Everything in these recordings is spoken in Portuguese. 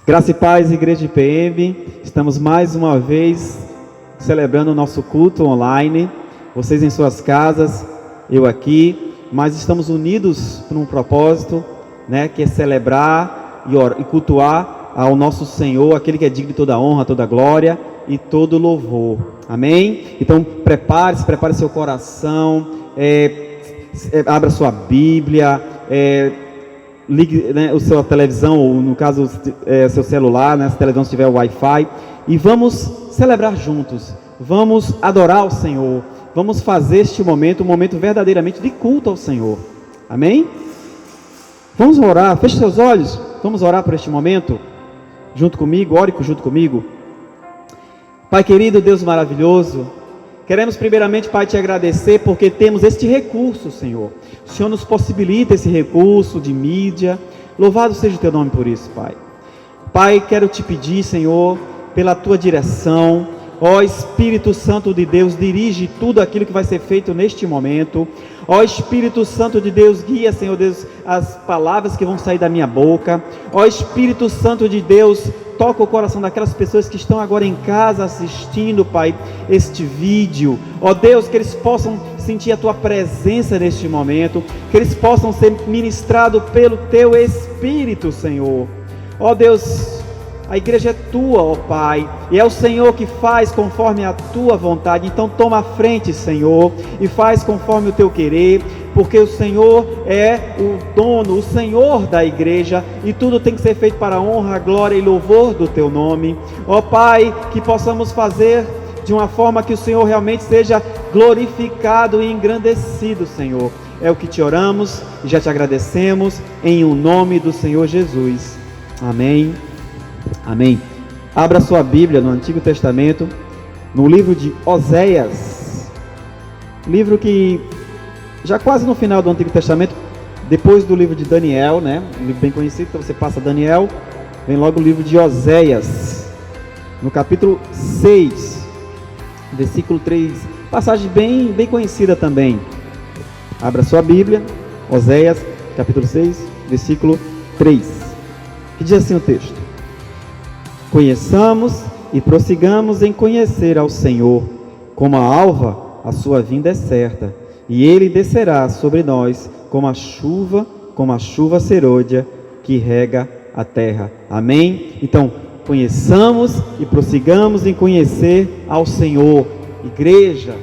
Graça e paz, Igreja IPM. Estamos mais uma vez celebrando o nosso culto online. Vocês em suas casas, eu aqui, mas estamos unidos por um propósito, que é celebrar e cultuar ao nosso Senhor, aquele que é digno de toda honra, toda glória e todo louvor. Amém? Então prepare seu coração, abra sua Bíblia, ligue a sua televisão, ou no caso seu celular, se a televisão tiver Wi-Fi, e vamos celebrar juntos, vamos adorar o Senhor, vamos fazer este momento um momento verdadeiramente de culto ao Senhor. Amém? Vamos orar, feche seus olhos, vamos orar por este momento, junto comigo, ore junto comigo. Pai querido, Deus maravilhoso, queremos primeiramente, Pai, te agradecer porque temos este recurso, Senhor. O Senhor nos possibilita esse recurso de mídia. Louvado seja o teu nome por isso, Pai. Pai, quero te pedir, Senhor, pela tua direção. Ó Espírito Santo de Deus, dirige tudo aquilo que vai ser feito neste momento. Ó Espírito Santo de Deus, guia, Senhor Deus, as palavras que vão sair da minha boca. Ó Espírito Santo de Deus, toca o coração daquelas pessoas que estão agora em casa assistindo, Pai, este vídeo. Ó Deus, que eles possam sentir a tua presença neste momento, que eles possam ser ministrados pelo teu Espírito, Senhor. Ó Deus, a igreja é tua, ó Pai, e é o Senhor que faz conforme a tua vontade. Então toma a frente, Senhor, e faz conforme o teu querer, porque o Senhor é o dono, o Senhor da igreja, e tudo tem que ser feito para a honra, glória e louvor do teu nome. Ó Pai, que possamos fazer de uma forma que o Senhor realmente seja glorificado e engrandecido, Senhor. É o que te oramos e já te agradecemos, em o nome do Senhor Jesus. Amém. Amém. Abra sua Bíblia no Antigo Testamento, no livro de Oséias, livro que já quase no final do Antigo Testamento, depois do livro de Daniel, um livro bem conhecido. Então você passa Daniel, vem logo o livro de Oséias, no capítulo 6, versículo 3, passagem bem conhecida também. Abra sua Bíblia, Oséias, capítulo 6, versículo 3, que diz assim o texto: Conheçamos e prossigamos em conhecer ao Senhor. Como a alva, a sua vinda é certa, e ele descerá sobre nós como a chuva serôdia que rega a terra. Amém? Então, conheçamos e prossigamos em conhecer ao Senhor. Igreja,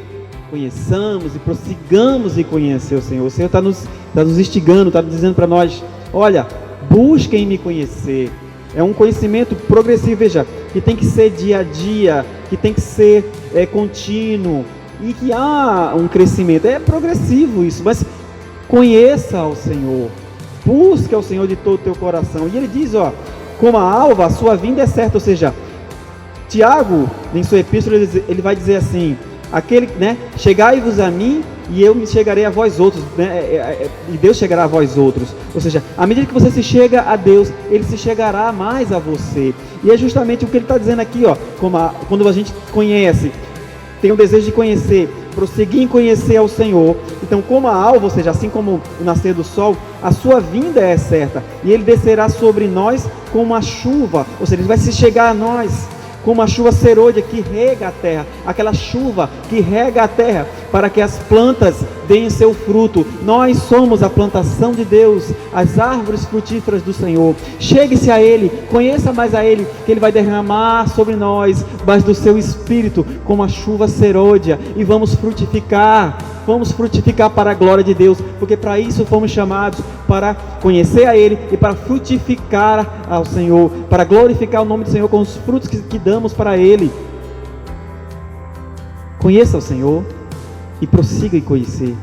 conheçamos e prossigamos em conhecer o Senhor. O Senhor está nos instigando, está dizendo para nós: olha, busquem me conhecer. É um conhecimento progressivo, veja, que tem que ser dia a dia, que tem que ser contínuo, e que há um crescimento. É progressivo isso, mas conheça ao Senhor, busque ao Senhor de todo o teu coração. E ele diz, como a alva, a sua vinda é certa. Ou seja, Tiago, em sua epístola, ele vai dizer assim: chegai-vos a mim e eu me chegarei a vós outros, e Deus chegará a vós outros. Ou seja, à medida que você se chega a Deus, Ele se chegará mais a você. E é justamente o que Ele está dizendo aqui, quando a gente conhece, tem o desejo de conhecer, prosseguir em conhecer ao Senhor. Então, como a alva, ou seja, assim como o nascer do sol, a sua vinda é certa, e Ele descerá sobre nós como uma chuva. Ou seja, Ele vai se chegar a nós como a chuva serôdia que rega a terra, aquela chuva que rega a terra para que as plantas deem seu fruto. Nós somos a plantação de Deus, as árvores frutíferas do Senhor. Chegue-se a Ele, conheça mais a Ele, que Ele vai derramar sobre nós mais do seu Espírito como a chuva serôdia, e vamos frutificar para a glória de Deus, porque para isso fomos chamados, para conhecer a Ele e para frutificar ao Senhor, para glorificar o nome do Senhor com os frutos que damos para Ele. Conheça o Senhor e prossiga em conhecer,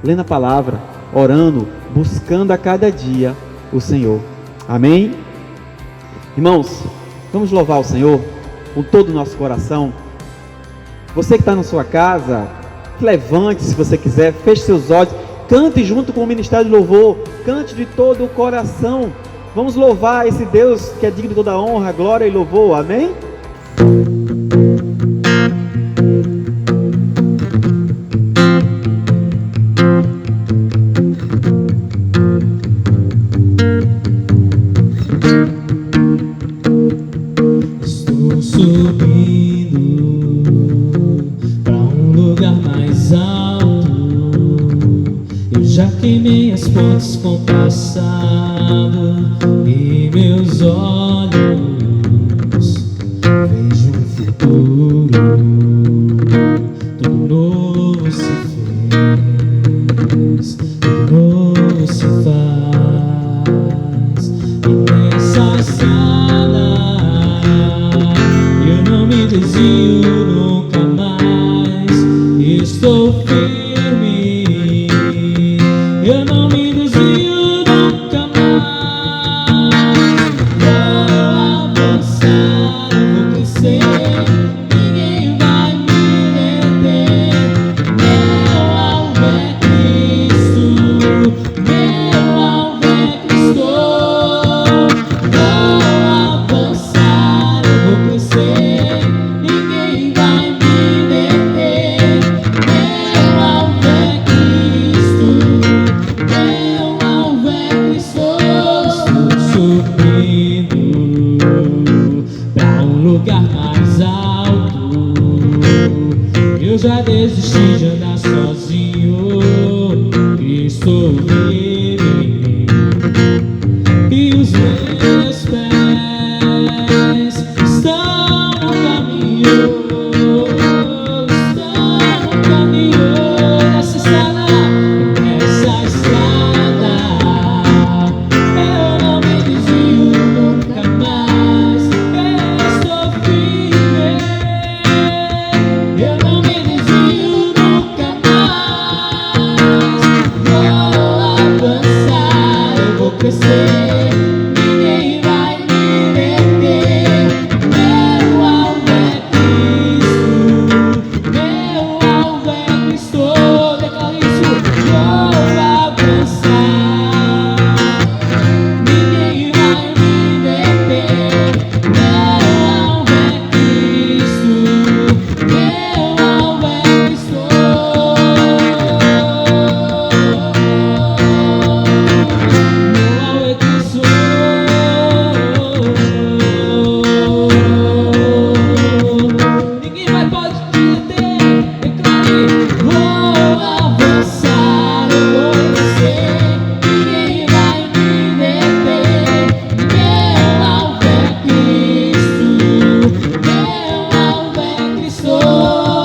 lendo a palavra, orando, buscando a cada dia o Senhor. Amém? Irmãos, vamos louvar o Senhor com todo o nosso coração. Você que está na sua casa, levante se você quiser, feche seus olhos, cante junto com o Ministério de Louvor, cante de todo o coração. Vamos louvar esse Deus que é digno de toda honra, glória e louvor. Amém? lugar mais alto. Eu já queimei as pontes com o passado e meus olhos vejo um futuro. Tudo novo se fez, tudo novo se faz. E nessa estrada eu não me desvio nunca mais. Estou firme, eu não me desvio nunca mais. Vou avançar, eu vou crescer, ninguém vai me deter. Meu alvo é Cristo, meu alvo é Cristo. Vou avançar, eu vou crescer, ninguém vai me deter. Meu alvo é Cristo, meu alvo é Cristo. Estou subindo pra um lugar mais alto. Eu já desisti de andar sozinho. Estou livre e os meus pés estão no caminho, estão no caminho dessa estrada. Nessa estrada eu não me desvio nunca mais. Estou firme, eu não me desvio nunca mais. Vou avançar, eu vou crescer, ninguém vai me deter. Meu alvo é Cristo, meu alvo é Cristo. Declare isso. Vou avançar, ninguém vai me deter. Meu alvo é Cristo, meu alvo é Cristo. Meu alvo é Cristo. Ninguém mais pode te deter. Declare. Vou avançar, eu vou crescer, ninguém vai me deter. Meu alvo é Cristo, meu alvo é Cristo. Vou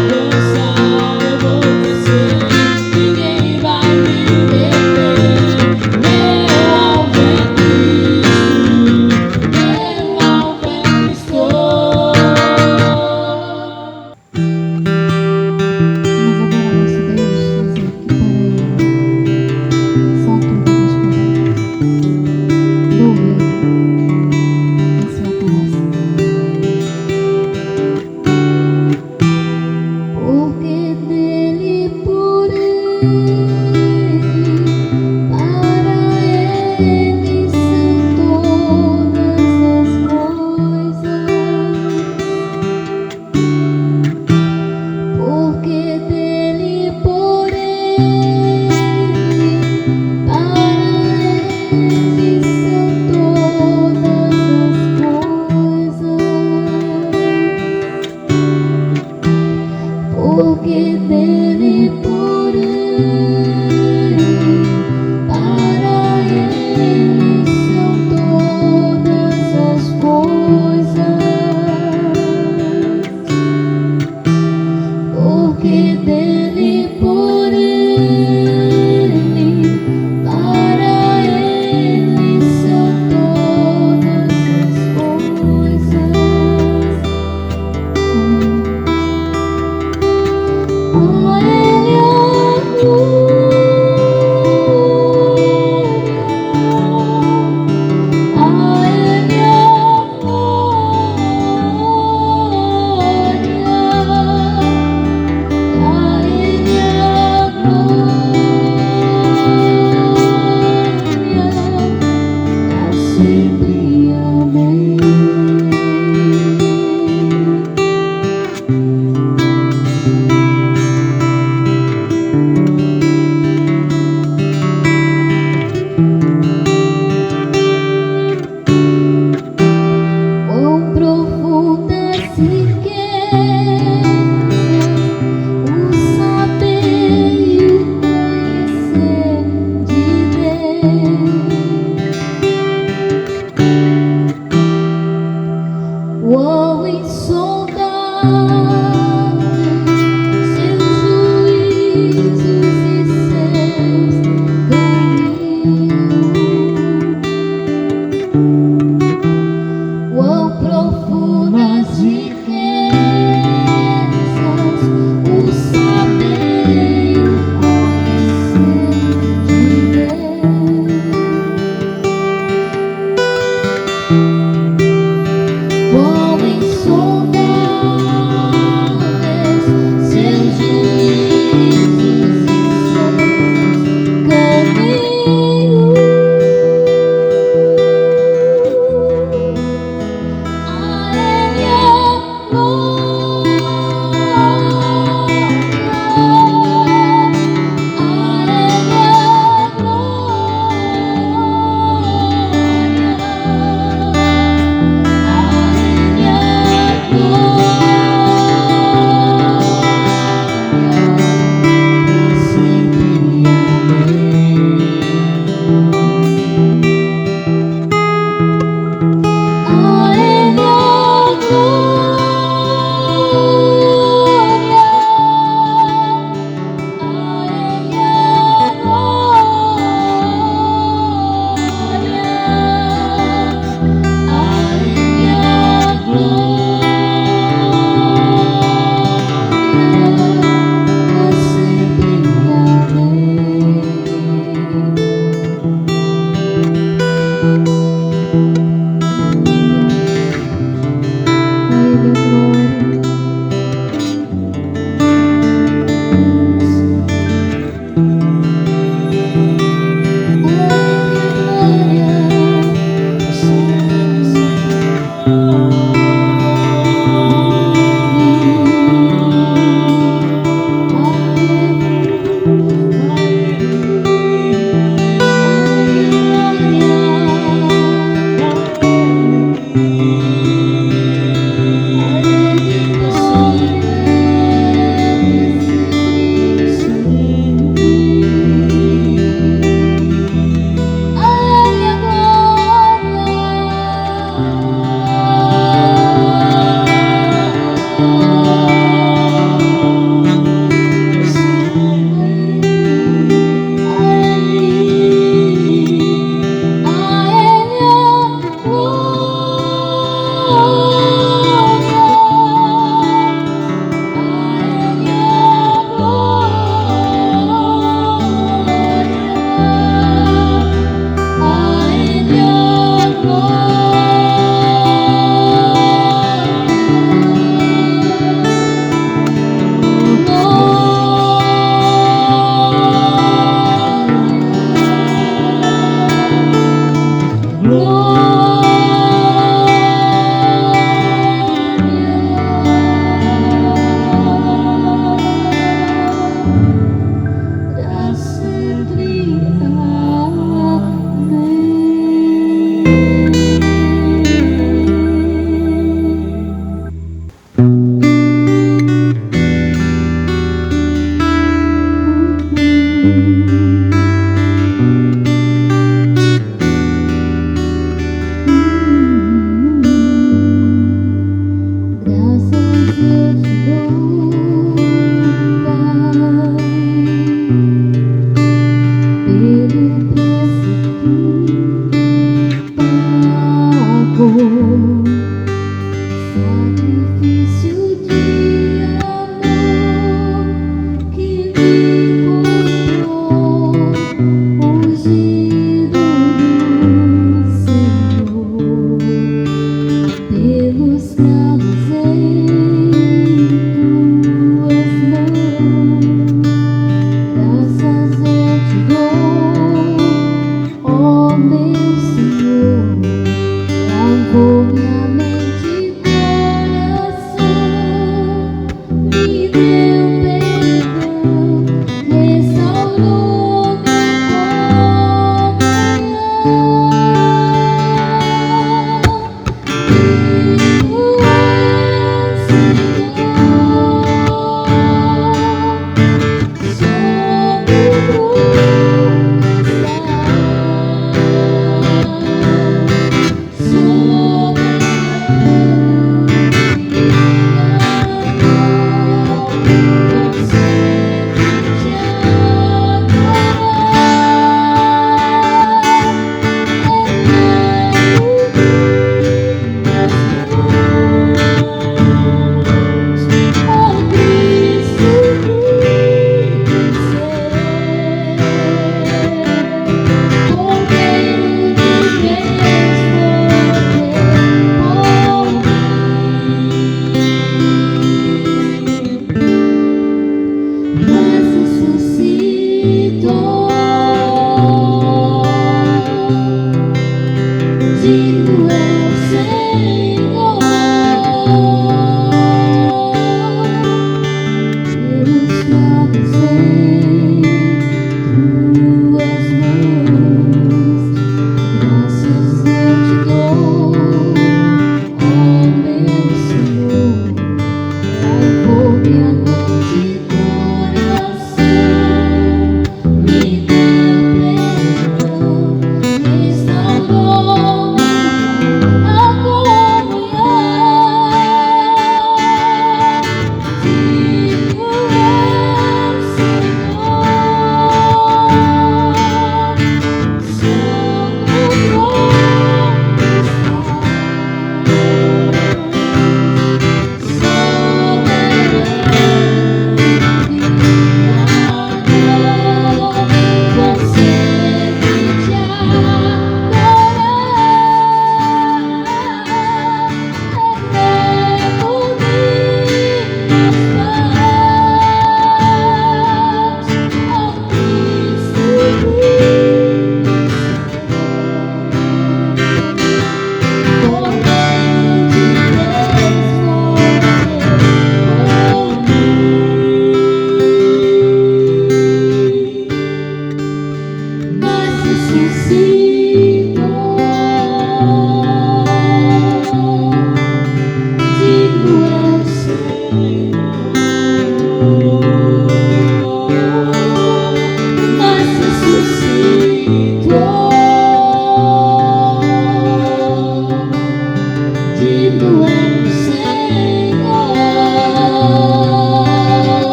avançar, eu vou crescer, ninguém vai me deter. Meu alvo é Cristo, meu alvo é Cristo. Porque dele, por ele, para ele são todas as coisas. Porque dele, por ele, para ele são todas as coisas. Porque dele, por ele, para ele são todas as coisas. Porque dele, por ele, para ele são todas as coisas. A ele a glória, a ele a glória, a ele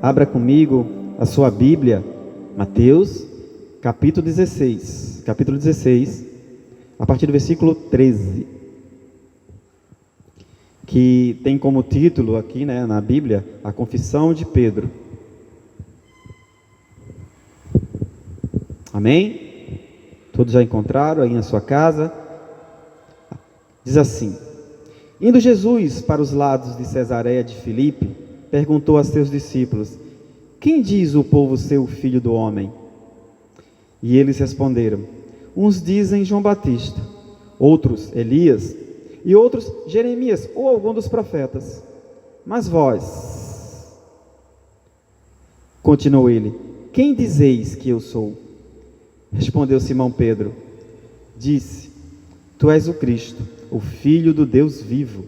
Abra comigo a sua Bíblia, Mateus, capítulo 16, a partir do versículo 13, que tem como título aqui, né, na Bíblia, a Confissão de Pedro. Amém? Todos já encontraram aí na sua casa? Diz assim: indo Jesus para os lados de Cesareia de Filipe, perguntou a seus discípulos: quem diz o povo ser o filho do homem? E eles responderam: uns dizem João Batista, outros Elias, e outros Jeremias ou algum dos profetas. Mas vós, continuou ele, quem dizeis que eu sou? Respondeu Simão Pedro, disse: tu és o Cristo, o Filho do Deus vivo.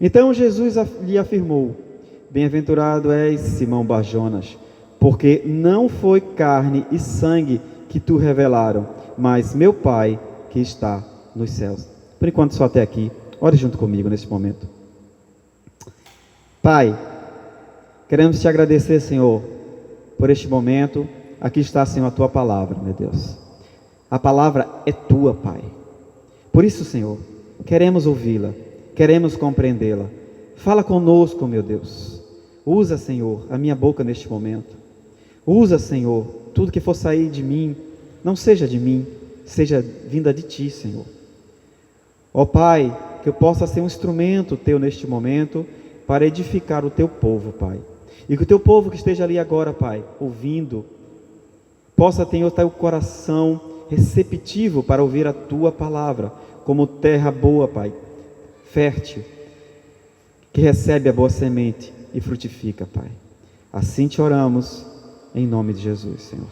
Então Jesus lhe afirmou: bem-aventurado és, Simão Bar-Jonas, porque não foi carne e sangue que tu revelaram, mas meu Pai que está nos céus. Por enquanto só até aqui. Ore junto comigo nesse momento. Pai, queremos te agradecer, Senhor, por este momento. Aqui está, Senhor, a tua palavra, meu Deus. A palavra é tua, Pai. Por isso, Senhor, queremos ouvi-la, queremos compreendê-la. Fala conosco, meu Deus. Usa, Senhor, a minha boca neste momento. Usa, Senhor, tudo que for sair de mim, não seja de mim, seja vinda de ti, Senhor. Ó Pai, que eu possa ser um instrumento teu neste momento para edificar o teu povo, Pai. E que o teu povo que esteja ali agora, Pai, ouvindo, possa ter o teu coração receptivo para ouvir a tua palavra, como terra boa, Pai, fértil, que recebe a boa semente e frutifica, Pai. Assim te oramos, em nome de Jesus, Senhor.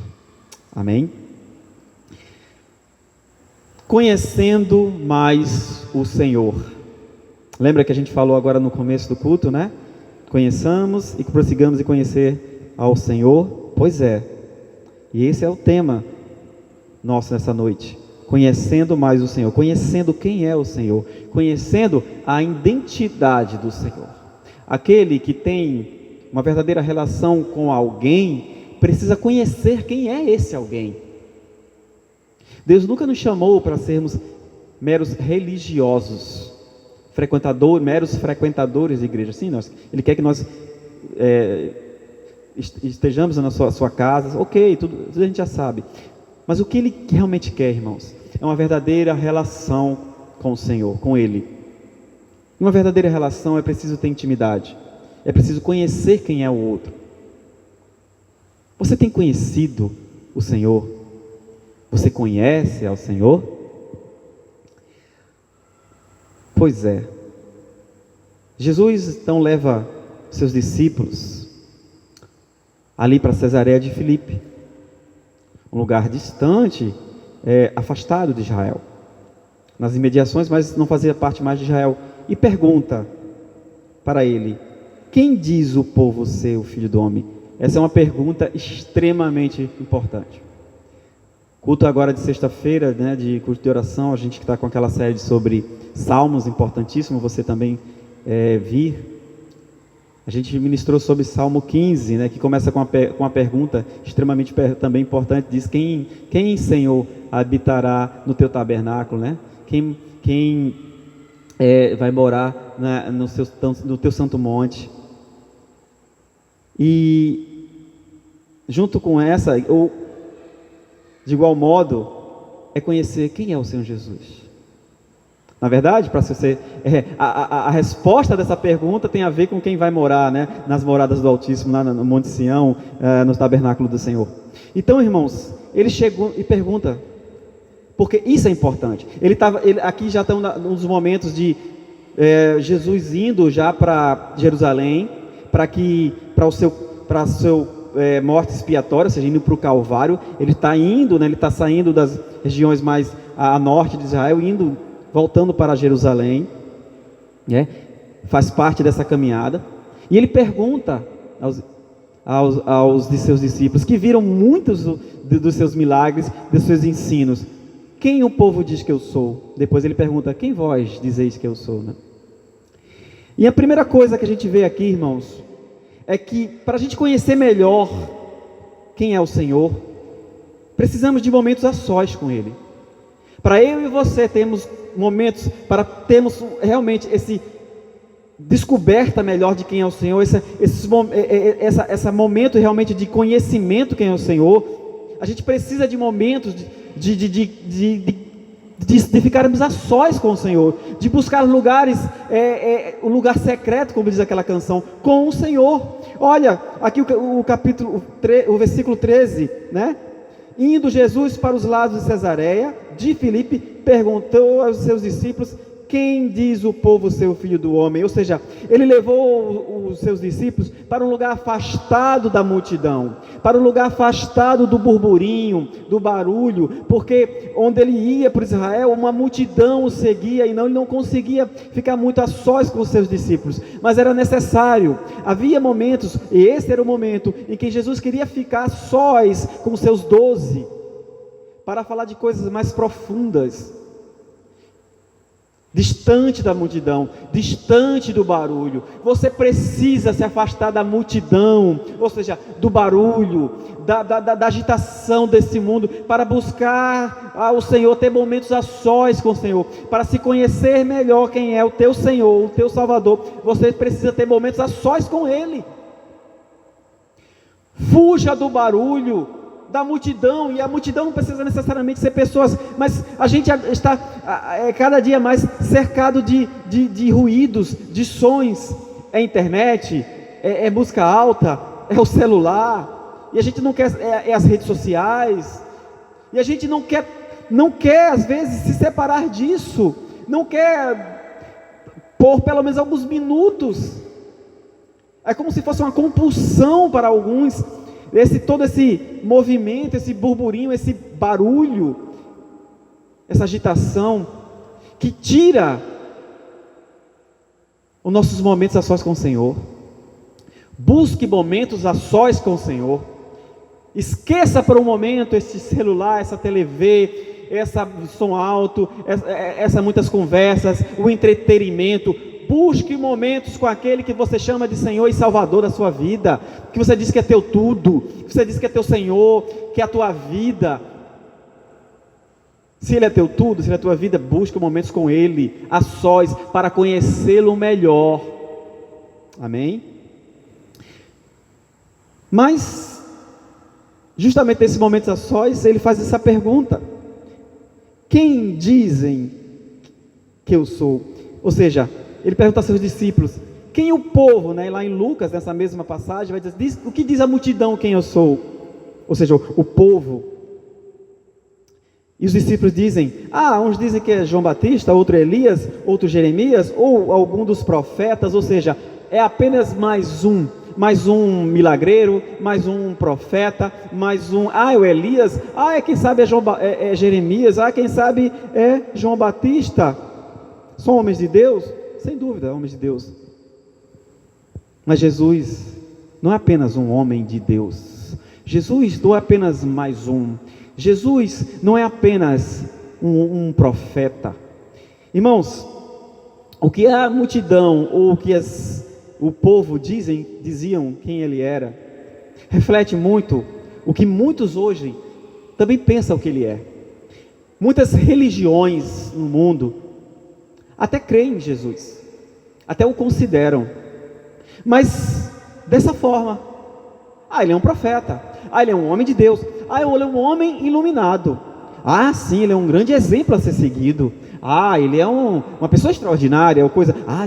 Amém? Conhecendo mais o Senhor. Lembra que a gente falou agora no começo do culto, né? Conheçamos e prossigamos em conhecer ao Senhor. Pois é. E esse é o tema nosso nessa noite. Conhecendo mais o Senhor. Conhecendo quem é o Senhor. Conhecendo a identidade do Senhor. Aquele que tem uma verdadeira relação com alguém precisa conhecer quem é esse alguém. Deus nunca nos chamou para sermos meros religiosos, meros frequentadores de igreja. Sim, Ele quer que nós estejamos na sua casa, ok, tudo a gente já sabe. Mas o que Ele realmente quer, irmãos, é uma verdadeira relação com o Senhor, com Ele. E uma verdadeira relação é preciso ter intimidade, é preciso conhecer quem é o outro. Você tem conhecido o Senhor? Você conhece ao Senhor? Pois é. Jesus então leva seus discípulos ali para Cesareia de Filipe, um lugar distante, afastado de Israel, nas imediações, mas não fazia parte mais de Israel, e pergunta para ele: quem diz o povo ser o Filho do Homem? Essa é uma pergunta extremamente importante. Culto agora de sexta-feira, né, de culto de oração, a gente que está com aquela série sobre salmos, importantíssimo você também vir. A gente ministrou sobre Salmo 15, né, que começa com uma pergunta extremamente também importante, diz: quem Senhor habitará no teu tabernáculo, né? Quem vai morar no teu santo monte? E junto com essa, ou de igual modo, é conhecer quem é o Senhor Jesus. Na verdade, para você, a resposta dessa pergunta tem a ver com quem vai morar, né, nas moradas do Altíssimo, lá no Monte Sião, no tabernáculo do Senhor. Então, irmãos, ele chegou e pergunta, porque isso é importante. Aqui já estão nos momentos de Jesus indo já para Jerusalém, para a sua morte expiatória, ou seja, indo para o Calvário. Ele está indo, né, ele está saindo das regiões mais a norte de Israel, voltando para Jerusalém, né? Faz parte dessa caminhada. E ele pergunta aos de seus discípulos, que viram muitos dos seus milagres, dos seus ensinos: quem o povo diz que eu sou? Depois ele pergunta: quem vós dizeis que eu sou, né? E a primeira coisa que a gente vê aqui, irmãos, é que para a gente conhecer melhor quem é o Senhor, precisamos de momentos a sós com Ele. Para eu e você termos momentos, para termos realmente esse descoberta melhor de quem é o Senhor, esse momento realmente de conhecimento quem é o Senhor, a gente precisa de momentos de ficarmos a sós com o Senhor, de buscar lugares, o lugar secreto, como diz aquela canção, com o Senhor. Olha, aqui o versículo 13, né? Indo Jesus para os lados de Cesareia, de Filipe, perguntou aos seus discípulos: quem diz o povo ser o Filho do Homem? Ou seja, ele levou os seus discípulos para um lugar afastado da multidão, para um lugar afastado do burburinho, do barulho, porque onde ele ia por Israel, uma multidão o seguia e ele não conseguia ficar muito a sós com os seus discípulos, mas era necessário, havia momentos, e esse era o momento em que Jesus queria ficar a sós com os seus 12, para falar de coisas mais profundas, distante da multidão, distante do barulho. Você precisa se afastar da multidão, ou seja, do barulho, da agitação desse mundo, para buscar o Senhor, ter momentos a sós com o Senhor, para se conhecer melhor quem é o teu Senhor, o teu Salvador. Você precisa ter momentos a sós com Ele. Fuja do barulho da multidão, e a multidão não precisa necessariamente ser pessoas, mas a gente está cada dia mais cercado de ruídos, de sons, é internet, é música alta, é o celular, e a gente não quer, as redes sociais, e a gente não quer às vezes se separar disso, não quer por pelo menos alguns minutos, é como se fosse uma compulsão para alguns, todo esse movimento, esse burburinho, esse barulho, essa agitação, que tira os nossos momentos a sós com o Senhor. Busque momentos a sós com o Senhor. Esqueça por um momento esse celular, essa TV, esse som alto, essa muitas conversas, o entretenimento. Busque momentos com aquele que você chama de Senhor e Salvador da sua vida, que você diz que é teu tudo, que você diz que é teu Senhor, que é a tua vida. Se Ele é teu tudo, se Ele é a tua vida, busque momentos com Ele, a sós, para conhecê-lo melhor. Amém? Mas, justamente nesses momentos a sós, Ele faz essa pergunta: quem dizem que eu sou? Ou seja, Ele pergunta aos seus discípulos, quem o povo, né, lá em Lucas, nessa mesma passagem, vai dizer, o que diz a multidão quem eu sou? Ou seja, o povo. E os discípulos dizem, uns dizem que é João Batista, outro Elias, outro Jeremias, ou algum dos profetas, ou seja, é apenas mais um milagreiro, mais um profeta, mais um, é o Elias, quem sabe é Jeremias, quem sabe é João Batista. São homens de Deus? Sem dúvida, homens de Deus. Mas Jesus não é apenas um homem de Deus. Jesus não é apenas mais um. Jesus não é apenas um profeta. Irmãos, o que a multidão ou o que o povo diziam quem ele era, reflete muito o que muitos hoje também pensam que ele é. Muitas religiões no mundo até creem em Jesus, até o consideram, mas dessa forma: ele é um profeta, ele é um homem de Deus, ele é um homem iluminado, sim, ele é um grande exemplo a ser seguido, ele é uma pessoa extraordinária,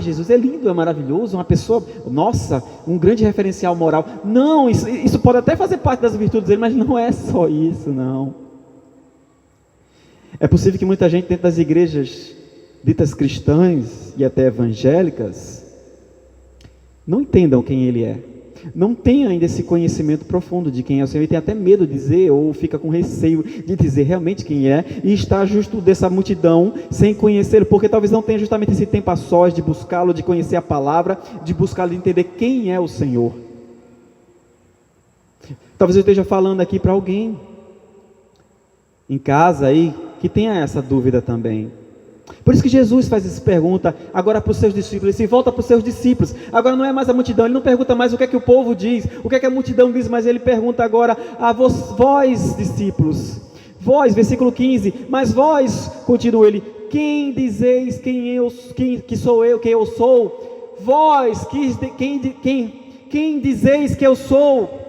Jesus é lindo, é maravilhoso, uma pessoa, nossa, um grande referencial moral. Não, isso pode até fazer parte das virtudes dele, mas não é só isso, não. É possível que muita gente dentro das igrejas ditas cristãs e até evangélicas não entendam quem ele é, não tem ainda esse conhecimento profundo de quem é o Senhor, e tem até medo de dizer, ou fica com receio de dizer realmente quem é, e está justo dessa multidão sem conhecê-lo, porque talvez não tenha justamente esse tempo a sós de buscá-lo, de conhecer a palavra, de buscá-lo, de entender quem é o Senhor. Talvez eu esteja falando aqui para alguém em casa aí que tenha essa dúvida também. Por isso que Jesus faz essa pergunta agora para os seus discípulos. Ele se volta para os seus discípulos. Agora não é mais a multidão. Ele não pergunta mais o que é que o povo diz, o que é que a multidão diz, mas ele pergunta agora a vós, discípulos. Vós, versículo 15. Mas vós, continua ele, quem dizeis quem eu sou? Vós, quem dizeis que eu sou?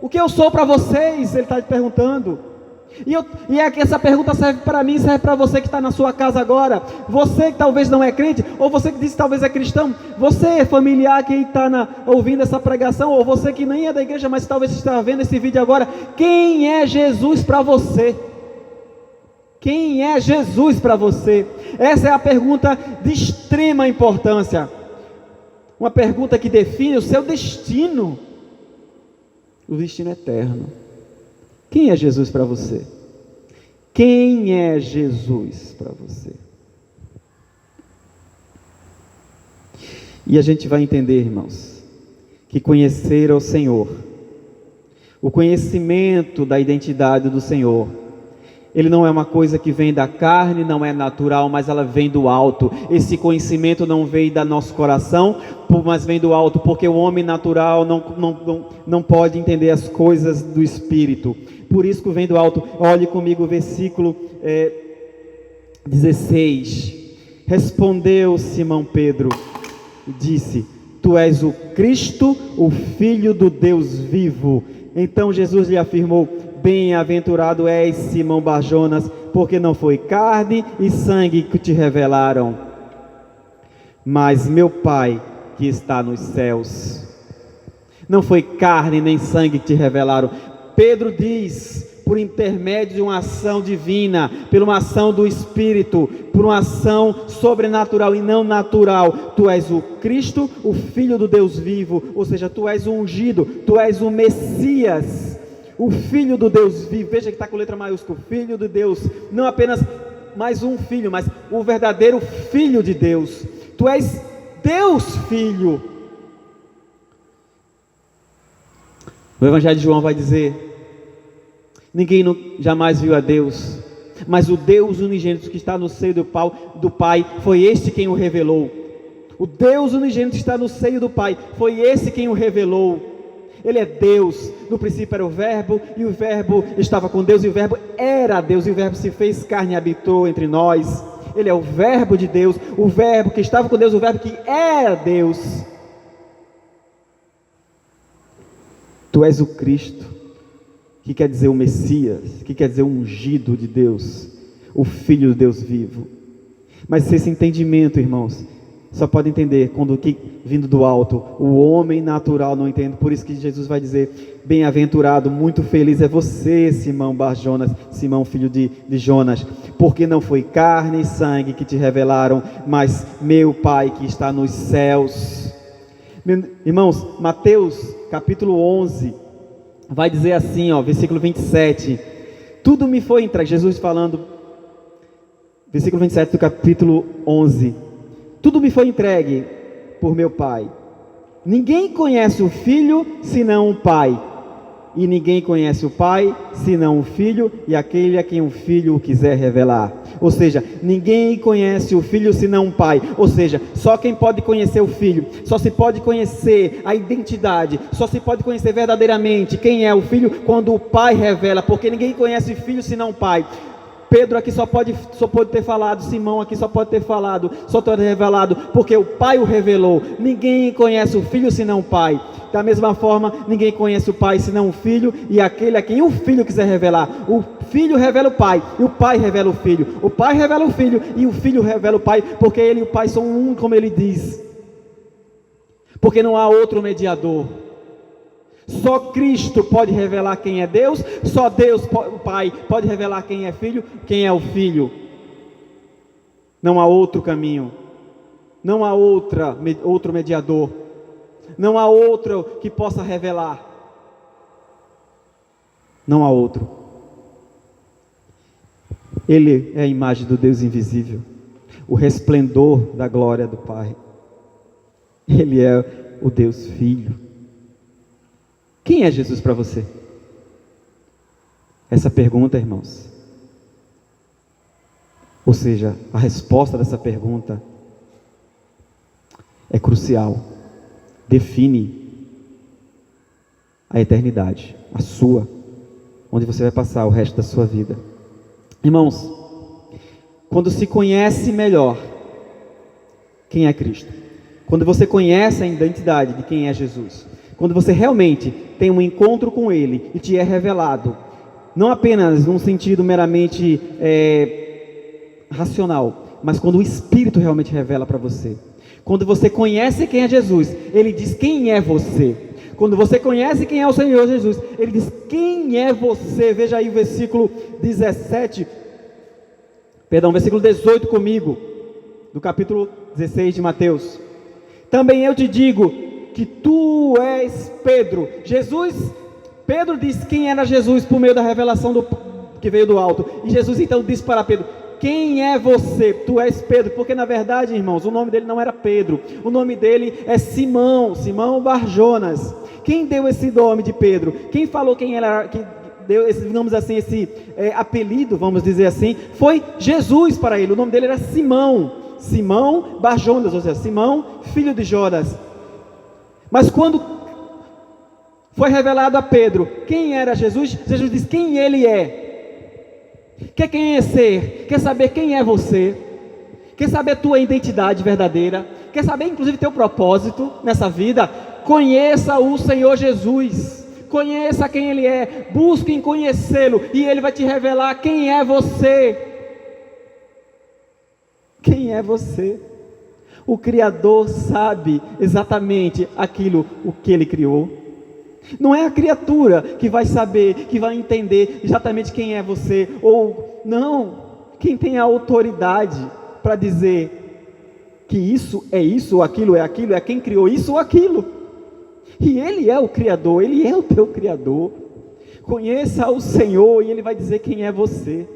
O que eu sou para vocês? Ele está perguntando. E essa pergunta serve para mim, serve para você que está na sua casa agora. Você que talvez não é crente, ou você que diz que talvez é cristão. Você é familiar que está ouvindo essa pregação, ou você que nem é da igreja, mas talvez está vendo esse vídeo agora. Quem é Jesus para você? Quem é Jesus para você? Essa é a pergunta de extrema importância. Uma pergunta que define o seu destino. O destino eterno. Quem é Jesus para você? Quem é Jesus para você? E a gente vai entender, irmãos, que conhecer ao Senhor, o conhecimento da identidade do Senhor, ele não é uma coisa que vem da carne, não é natural, mas ela vem do alto. Esse conhecimento não vem do nosso coração, mas vem do alto, porque o homem natural não pode entender as coisas do Espírito. Por isso que vem do alto. Olhe comigo o versículo 16. Respondeu Simão Pedro e disse: Tu és o Cristo, o Filho do Deus vivo. Então Jesus lhe afirmou: Bem-aventurado és, Simão Bar-Jonas, porque não foi carne e sangue que te revelaram, mas meu Pai que está nos céus. Não foi carne nem sangue que te revelaram. Pedro diz, por intermédio de uma ação divina, por uma ação do Espírito, por uma ação sobrenatural e não natural, tu és o Cristo, o Filho do Deus vivo, ou seja, tu és o ungido, tu és o Messias, o Filho do Deus vivo. Veja que está com letra maiúscula, Filho de Deus, não apenas mais um filho, mas o verdadeiro Filho de Deus. Tu és Deus Filho. O Evangelho de João vai dizer: ninguém jamais viu a Deus, mas o Deus unigênito que está no seio do Pai, foi este quem o revelou. O Deus unigênito que está no seio do Pai, foi esse quem o revelou. Ele é Deus. No princípio era o Verbo, e o Verbo estava com Deus, e o Verbo era Deus, e o Verbo se fez carne e habitou entre nós. Ele é o Verbo de Deus, o Verbo que estava com Deus, o Verbo que era Deus. Tu és o Cristo, que quer dizer o Messias, que quer dizer o ungido de Deus, o Filho de Deus vivo. Mas esse entendimento, irmãos, só pode entender quando vindo do alto. O homem natural não entende. Por isso que Jesus vai dizer: bem-aventurado, muito feliz é você, Simão Bar-Jonas, Simão filho de Jonas, porque não foi carne e sangue que te revelaram, mas meu Pai que está nos céus. Irmãos, Mateus capítulo 11 vai dizer assim, versículo 27, tudo me foi entregue, Jesus falando, versículo 27 do capítulo 11, tudo me foi entregue por meu Pai. Ninguém conhece o Filho senão o Pai, e ninguém conhece o Pai senão o Filho e aquele a quem o Filho o quiser revelar. Ou seja, ninguém conhece o Filho senão o Pai. Ou seja, só quem pode conhecer o Filho, só se pode conhecer a identidade, só se pode conhecer verdadeiramente quem é o Filho quando o Pai revela, porque ninguém conhece o Filho senão o Pai. Pedro aqui só pode ter falado, Simão aqui só pode ter falado, só pode ter revelado, porque o Pai o revelou. Ninguém conhece o Filho senão o Pai. Da mesma forma, ninguém conhece o Pai senão o Filho e aquele a quem o Filho quiser revelar. O Filho revela o Pai e o Pai revela o Filho. O Pai revela o Filho e o Filho revela o Pai, porque ele e o Pai são um, como ele diz. Porque não há outro mediador. Só Cristo pode revelar quem é Deus, só Deus, o Pai, pode revelar quem é Filho, quem é o Filho. Não há outro caminho, não há outro mediador, não há outro que possa revelar, não há outro. Ele é a imagem do Deus invisível, o resplendor da glória do Pai. Ele é o Deus Filho. Quem é Jesus para você? Essa pergunta, irmãos, Ou seja, a resposta dessa pergunta é crucial. Define a eternidade, a sua, onde você vai passar o resto da sua vida. Irmãos, quando se conhece melhor quem é Cristo, quando você conhece a identidade de quem é Jesus, quando você realmente tem um encontro com Ele e te é revelado, não apenas num sentido meramente racional, mas quando o Espírito realmente revela para você. Quando você conhece quem é Jesus, Ele diz quem é você. Quando você conhece quem é o Senhor Jesus, Ele diz quem é você. Veja aí o versículo 18 comigo, do capítulo 16 de Mateus. Também eu te digo que tu és Pedro. Pedro disse quem era Jesus por meio da revelação que veio do alto. E Jesus então disse para Pedro: quem é você? Tu és Pedro. Porque na verdade, irmãos, o nome dele não era Pedro. O nome dele é Simão Barjonas. Quem deu esse nome de Pedro? Quem falou quem era, que deu esse, digamos assim, esse apelido, vamos dizer assim, foi Jesus para ele. O nome dele era Simão Barjonas, ou seja, Simão, filho de Jonas. Mas quando foi revelado a Pedro quem era Jesus, Jesus disse quem ele é. Quer conhecer, quer saber quem é você, quer saber tua identidade verdadeira, quer saber inclusive teu propósito nessa vida? Conheça o Senhor Jesus, conheça quem Ele é, busque em conhecê-lo e Ele vai te revelar quem é você. Quem é você? O Criador sabe exatamente o que Ele criou. Não é a criatura que vai saber, que vai entender exatamente quem é você, ou não, quem tem a autoridade para dizer que isso, ou aquilo é aquilo, é quem criou isso ou aquilo. E Ele é o Criador, Ele é o teu Criador. Conheça o Senhor e Ele vai dizer quem é você.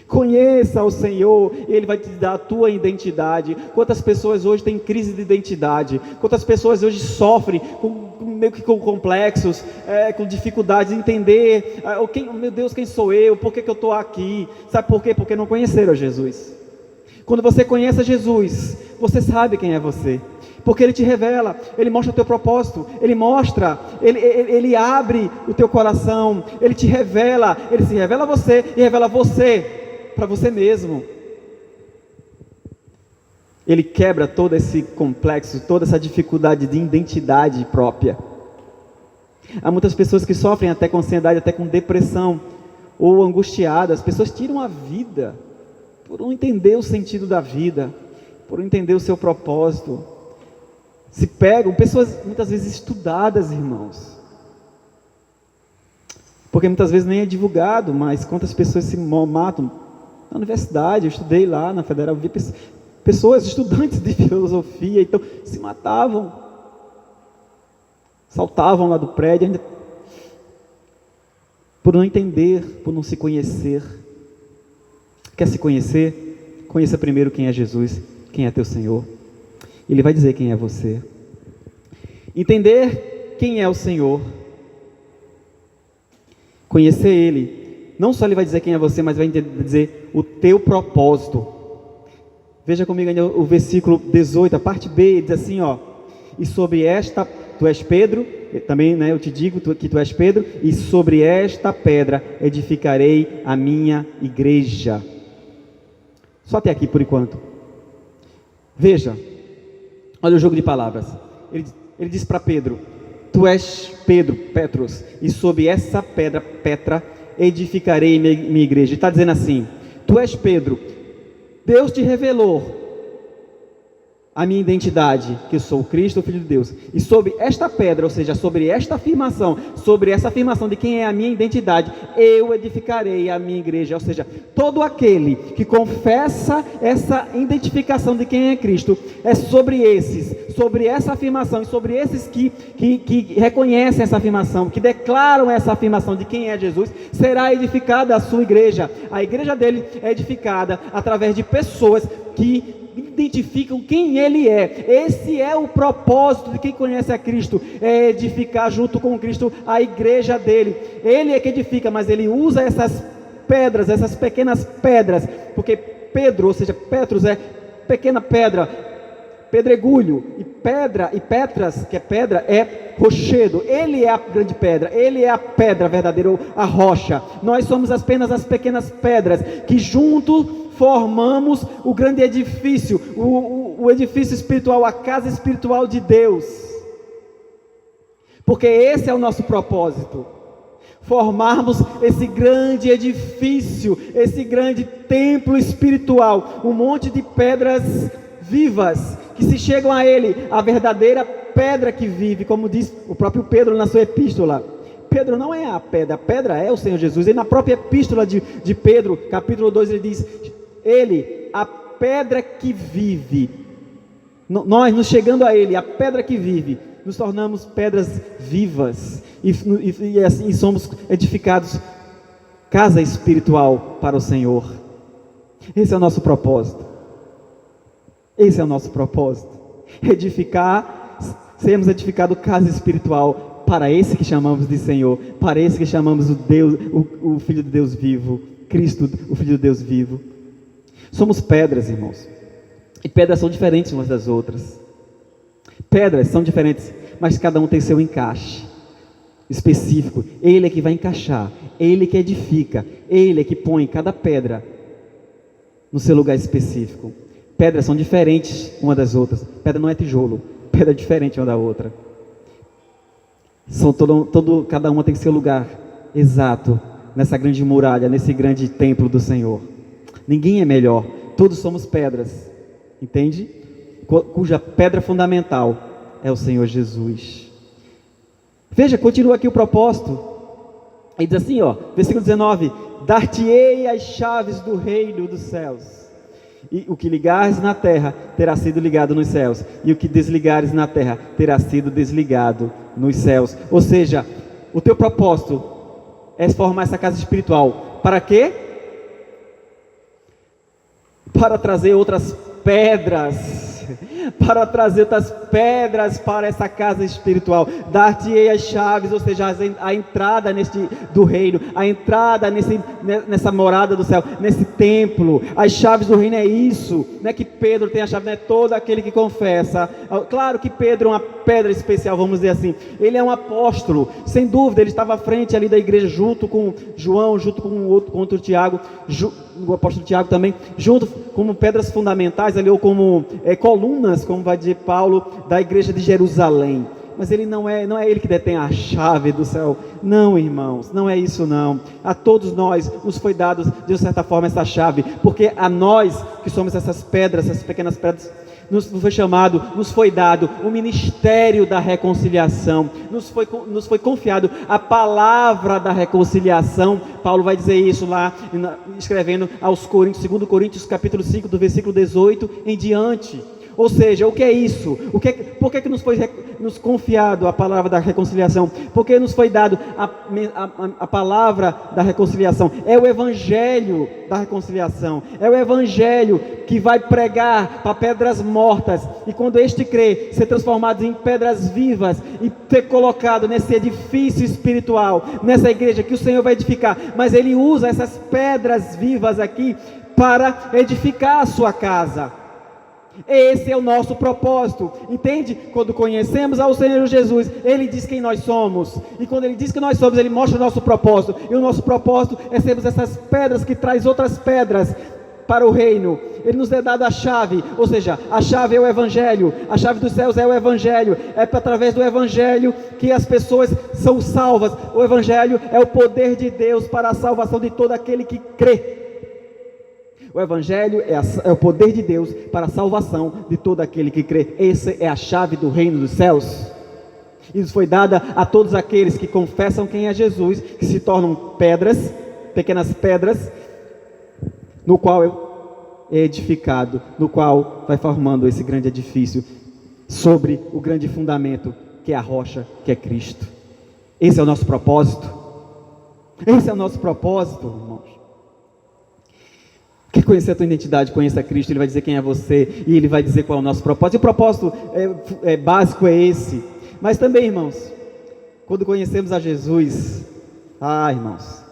Conheça o Senhor, Ele vai te dar a tua identidade. Quantas pessoas hoje têm crise de identidade? Quantas pessoas hoje sofrem meio que com complexos, com dificuldade de entender, meu Deus, quem sou eu? Por que eu estou aqui? Sabe por quê? Porque não conheceram Jesus. Quando você conhece Jesus, você sabe quem é você. Porque Ele te revela, Ele mostra o teu propósito, Ele abre o teu coração, Ele te revela, Ele se revela a você e revela você para você mesmo. Ele quebra todo esse complexo, toda essa dificuldade de identidade própria. Há muitas pessoas que sofrem até com ansiedade, até com depressão, ou angustiadas. As pessoas tiram a vida por não entender o sentido da vida, por não entender o seu propósito. Se pegam, pessoas muitas vezes estudadas, irmãos, porque muitas vezes nem é divulgado, mas quantas pessoas se matam na universidade. Eu estudei lá na Federal, vi pessoas, estudantes de filosofia, então se matavam, saltavam lá do prédio, ainda por não entender, por não se conhecer. Quer se conhecer? Conheça primeiro quem é Jesus, quem é teu Senhor. Ele vai dizer quem é você. Entender quem é o Senhor, conhecer Ele, não só Ele vai dizer quem é você, mas vai dizer o teu propósito. Veja comigo ainda o versículo 18, a parte B, diz assim, e sobre esta, tu és Pedro, também eu te digo que tu és Pedro, e sobre esta pedra edificarei a minha igreja. Só até aqui por enquanto. Veja, olha o jogo de palavras. Ele diz para Pedro: tu és Pedro, Petros, e sobre essa pedra, Petra, edificarei minha igreja. Ele está dizendo assim: tu és Pedro, Deus te revelou a minha identidade, que eu sou o Cristo, o Filho de Deus, e sobre esta pedra, ou seja, sobre essa afirmação de quem é a minha identidade, eu edificarei a minha igreja. Ou seja, todo aquele que confessa essa identificação de quem é Cristo, é sobre essa afirmação, e sobre esses que reconhecem essa afirmação, que declaram essa afirmação de quem é Jesus, será edificada a sua igreja. A igreja dele é edificada através de pessoas que identificam quem Ele é. Esse é o propósito de quem conhece a Cristo, é edificar junto com Cristo a igreja dele. Ele é que edifica, mas Ele usa essas pedras, essas pequenas pedras, porque Pedro, ou seja, Petros é pequena pedra, pedregulho, e pedra, e Petras, que é pedra, é rochedo. Ele é a grande pedra, ele é a pedra verdadeira, a rocha. Nós somos apenas as pequenas pedras, que juntos formamos o grande edifício, o edifício espiritual, a casa espiritual de Deus. Porque esse é o nosso propósito. Formarmos esse grande edifício, esse grande templo espiritual, um monte de pedras vivas, que se chegam a ele, a verdadeira pedra que vive, como diz o próprio Pedro na sua epístola. Pedro não é a pedra é o Senhor Jesus. E na própria epístola de Pedro, capítulo 2, ele diz, ele, a pedra que vive. Nós nos chegando a ele, a pedra que vive, nos tornamos pedras vivas, e assim somos edificados casa espiritual para o Senhor. Esse é o nosso propósito. Esse é o nosso propósito. Sermos edificados casa espiritual para esse que chamamos de Senhor, para esse que chamamos o Filho de Deus vivo, Cristo, o Filho de Deus vivo. Somos pedras, irmãos, e pedras são diferentes umas das outras. Pedras são diferentes, mas cada um tem seu encaixe específico. Ele é que vai encaixar, ele que edifica, ele é que põe cada pedra no seu lugar específico. Pedras são diferentes uma das outras. Pedra não é tijolo, pedra é diferente uma da outra. Cada uma tem seu lugar exato nessa grande muralha, nesse grande templo do Senhor. Ninguém é melhor, todos somos pedras, entende? Cuja pedra fundamental é o Senhor Jesus. Veja, continua aqui o propósito. Ele diz assim, versículo 19: dar-te-ei as chaves do reino dos céus. E o que ligares na terra terá sido ligado nos céus, e o que desligares na terra terá sido desligado nos céus. Ou seja, o teu propósito é formar essa casa espiritual. Para quê? Para trazer outras pedras, para essa casa espiritual. Dar-te-ei as chaves, ou seja, a entrada do reino, a entrada nessa morada do céu, nesse templo. As chaves do reino é isso. Não é que Pedro tem a chave, não é todo aquele que confessa. Claro que Pedro é uma pedra especial, vamos dizer assim. Ele é um apóstolo, sem dúvida. Ele estava à frente ali da igreja, junto com João, junto com outro Tiago, o apóstolo Tiago também, junto como pedras fundamentais ali, ou como colunas, como vai dizer Paulo, da igreja de Jerusalém. Mas ele não é ele que detém a chave do céu. Não, irmãos, não é isso não. A todos nós nos foi dado de certa forma essa chave, porque a nós que somos essas pedras, essas pequenas pedras, nos foi dado o ministério da reconciliação, nos foi confiado a palavra da reconciliação. Paulo vai dizer isso lá, escrevendo aos Coríntios, 2 Coríntios capítulo 5, do versículo 18 em diante. Ou seja, o que é isso? Por que nos foi nos confiado a palavra da reconciliação? Porque nos foi dado a palavra da reconciliação. É o evangelho da reconciliação. É o evangelho que vai pregar para pedras mortas, e quando este crer, ser transformado em pedras vivas, e ter colocado nesse edifício espiritual, nessa igreja que o Senhor vai edificar. Mas Ele usa essas pedras vivas aqui para edificar a sua casa. Esse é o nosso propósito, entende? Quando conhecemos ao Senhor Jesus, Ele diz quem nós somos, e quando Ele diz que nós somos, Ele mostra o nosso propósito, e o nosso propósito é sermos essas pedras que traz outras pedras para o reino. Ele nos é dado a chave, ou seja, a chave é o evangelho, a chave dos céus é o evangelho. É através do evangelho que as pessoas são salvas. O evangelho é o poder de Deus para a salvação de todo aquele que crê. O evangelho é o poder de Deus para a salvação de todo aquele que crê. Essa é a chave do reino dos céus. Isso foi dada a todos aqueles que confessam quem é Jesus, que se tornam pedras, pequenas pedras, no qual é edificado, no qual vai formando esse grande edifício, sobre o grande fundamento, que é a rocha, que é Cristo. Esse é o nosso propósito. Esse é o nosso propósito, irmãos. Quer conhecer a tua identidade, conheça Cristo. Ele vai dizer quem é você, e Ele vai dizer qual é o nosso propósito. E o propósito básico é esse. Mas também, irmãos, quando conhecemos a Jesus, irmãos,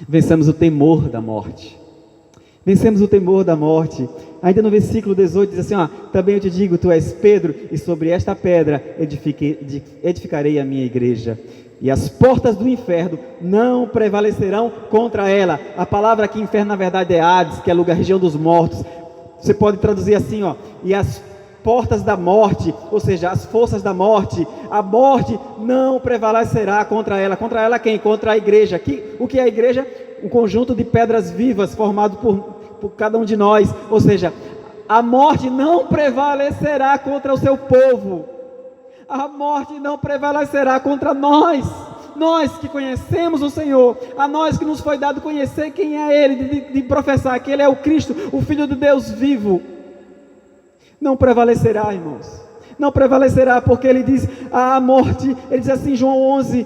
vencemos o temor da morte. Vencemos o temor da morte. Ainda no versículo 18 diz assim, ó, também eu te digo, tu és Pedro, e sobre esta pedra edificarei a minha igreja. E as portas do inferno não prevalecerão contra ela. A palavra aqui, inferno, na verdade é Hades, que é lugar, região dos mortos. Você pode traduzir assim, ó, e as portas da morte, ou seja, as forças da morte, a morte não prevalecerá contra ela. Contra ela quem? Contra a igreja. O que é a igreja? Um conjunto de pedras vivas formado por cada um de nós. Ou seja, a morte não prevalecerá contra o seu povo. A morte não prevalecerá contra nós. Nós que conhecemos o Senhor, a nós que nos foi dado conhecer quem é Ele, de professar que Ele é o Cristo, o Filho de Deus vivo. Não prevalecerá, irmãos. Não prevalecerá, porque Ele diz, a morte, Ele diz assim, João 11,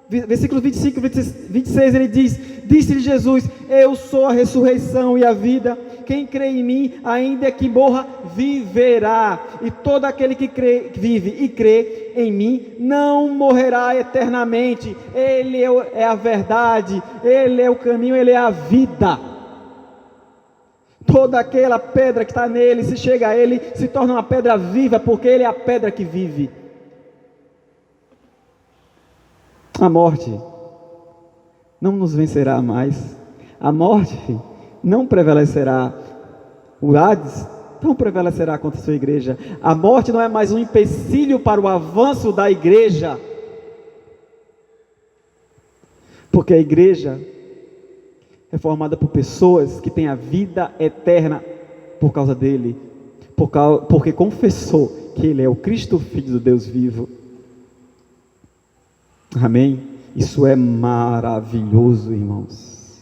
versículo 25, 26, Ele diz, disse-lhe Jesus, eu sou a ressurreição e a vida, quem crê em mim, ainda que morra, viverá, e todo aquele que vive e crê em mim, não morrerá eternamente. Ele é a verdade, Ele é o caminho, Ele é a vida. Toda aquela pedra que está nele, se chega a Ele, se torna uma pedra viva, porque Ele é a pedra que vive. A morte não nos vencerá mais. A morte não prevalecerá. O Hades não prevalecerá contra a sua igreja. A morte não é mais um empecilho para o avanço da igreja. Porque a igreja é formada por pessoas que têm a vida eterna por causa dele. Porque confessou que ele é o Cristo, Filho do Deus vivo. Amém? Isso é maravilhoso, irmãos.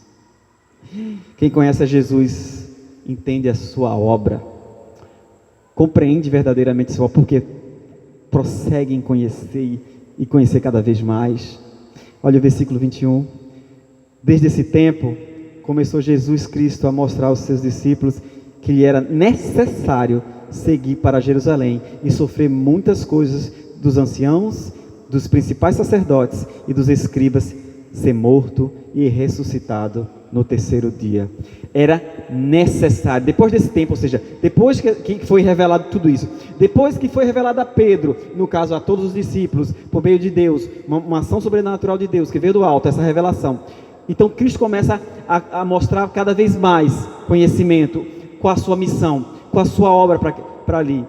Quem conhece a Jesus entende a sua obra, compreende verdadeiramente a sua obra, porque prossegue em conhecer e conhecer cada vez mais. Olha o versículo 21. Desde esse tempo, começou Jesus Cristo a mostrar aos seus discípulos que lhe era necessário seguir para Jerusalém e sofrer muitas coisas dos anciãos, dos principais sacerdotes e dos escribas, ser morto e ressuscitado no terceiro dia. Era necessário, depois desse tempo, ou seja, depois que foi revelado tudo isso, depois que foi revelado a Pedro, no caso a todos os discípulos, por meio de Deus, uma ação sobrenatural de Deus, que veio do alto, essa revelação. Então Cristo começa a mostrar cada vez mais conhecimento, com a sua missão, com a sua obra para ali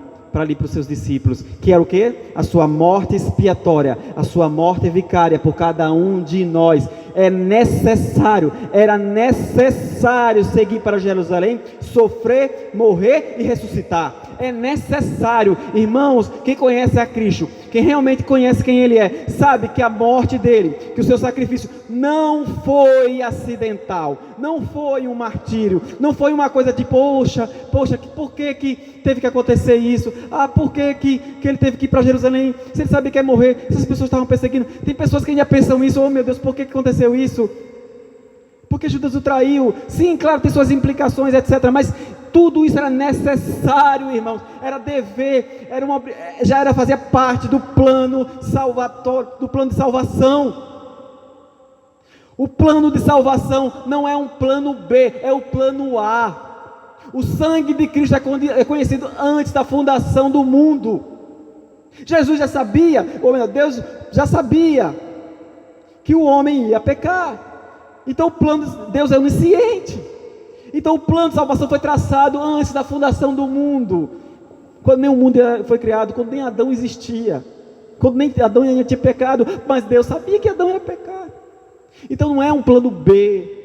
para os seus discípulos, que era o quê? A sua morte expiatória, a sua morte vicária por cada um de nós. Era necessário seguir para Jerusalém, sofrer, morrer e ressuscitar. É necessário, irmãos. Quem conhece a Cristo, quem realmente conhece quem Ele é, sabe que a morte dele, que o seu sacrifício não foi acidental, não foi um martírio, não foi uma coisa de poxa, por que teve que acontecer isso? Por que ele teve que ir para Jerusalém? Se ele sabia que ia morrer, essas pessoas estavam perseguindo. Tem pessoas que ainda pensam isso, oh meu Deus, por que aconteceu isso? Porque Judas o traiu. Sim, claro, tem suas implicações, etc. Mas tudo isso era necessário, irmãos. Era dever, fazia parte do plano salvatório, do plano de salvação. O plano de salvação não é um plano B, é o plano A. O sangue de Cristo é conhecido antes da fundação do mundo. Jesus já sabia, Deus já sabia que o homem ia pecar. Então o plano de Deus é onisciente. Então o plano de salvação foi traçado antes da fundação do mundo. Quando nem o mundo foi criado, quando nem Adão existia, quando nem Adão ainda tinha pecado, mas Deus sabia que Adão era pecado. Então não é um plano B.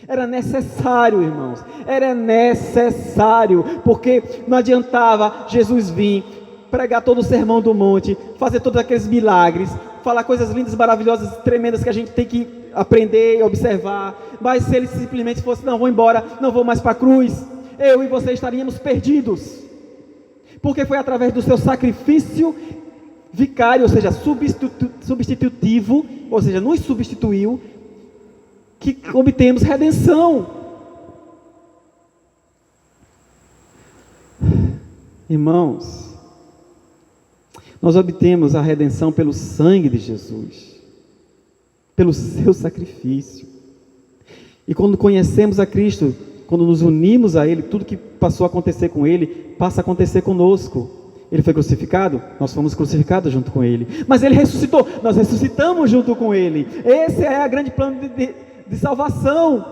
Era necessário, irmãos. Era necessário, porque não adiantava Jesus vir, pregar todo o sermão do monte, fazer todos aqueles milagres, falar coisas lindas, maravilhosas, tremendas que a gente tem que aprender e observar. Mas se ele simplesmente fosse, não, vou embora, não vou mais para a cruz, eu e você estaríamos perdidos. Porque foi através do seu sacrifício vicário, ou seja, substitutivo, ou seja, nos substituiu, que obtemos redenção. Irmãos, nós obtemos a redenção pelo sangue de Jesus, pelo seu sacrifício. E quando conhecemos a Cristo, quando nos unimos a Ele, tudo que passou a acontecer com Ele, passa a acontecer conosco. Ele foi crucificado, nós fomos crucificados junto com Ele. Mas Ele ressuscitou, nós ressuscitamos junto com Ele. Esse é o grande plano de salvação.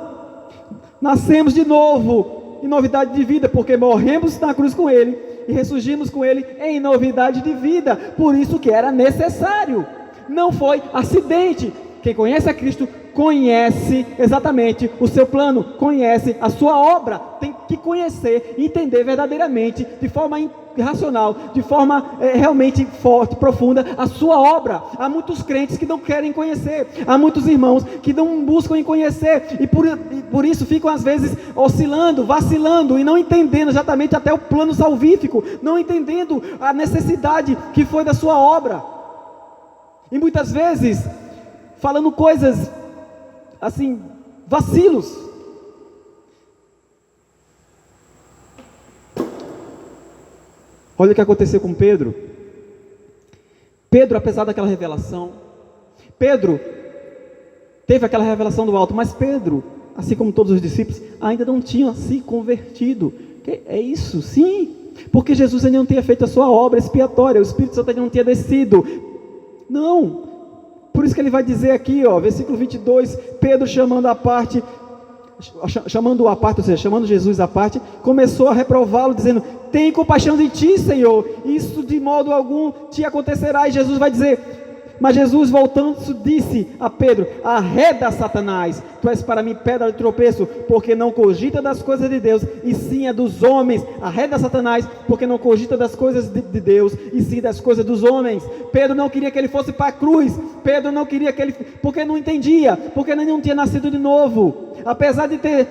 Nascemos de novo, em novidade de vida, porque morremos na cruz com Ele e ressurgimos com Ele em novidade de vida. Por isso que era necessário. Não foi acidente. Quem conhece a Cristo conhece exatamente o seu plano, conhece a sua obra, tem que conhecer e entender verdadeiramente, de forma racional, de forma realmente forte, profunda, a sua obra. Há muitos crentes que não querem conhecer, há muitos irmãos que não buscam em conhecer, e por isso ficam às vezes oscilando, vacilando, e não entendendo exatamente até o plano salvífico, não entendendo a necessidade que foi da sua obra, e muitas vezes falando coisas assim, vacilos. Olha o que aconteceu com Pedro. Pedro, apesar daquela revelação, Pedro teve aquela revelação do alto, mas Pedro, assim como todos os discípulos, ainda não tinha se convertido. É isso, sim, porque Jesus ainda não tinha feito a sua obra expiatória, o Espírito Santo ainda não tinha descido. Não. Por isso que ele vai dizer aqui, versículo 22, Pedro chamando a parte, ou seja, chamando Jesus à parte, começou a reprová-lo, dizendo: tem compaixão de ti, Senhor, isso de modo algum te acontecerá. E Jesus vai dizer, mas Jesus voltando disse a Pedro: arreda, Satanás, tu és para mim pedra de tropeço, porque não cogita das coisas de Deus, e sim é dos homens. Arreda, Satanás, porque não cogita das coisas de Deus, e sim das coisas dos homens. Pedro não queria que ele fosse para a cruz, Pedro não queria que ele, porque não entendia, porque ele não tinha nascido de novo, apesar de ter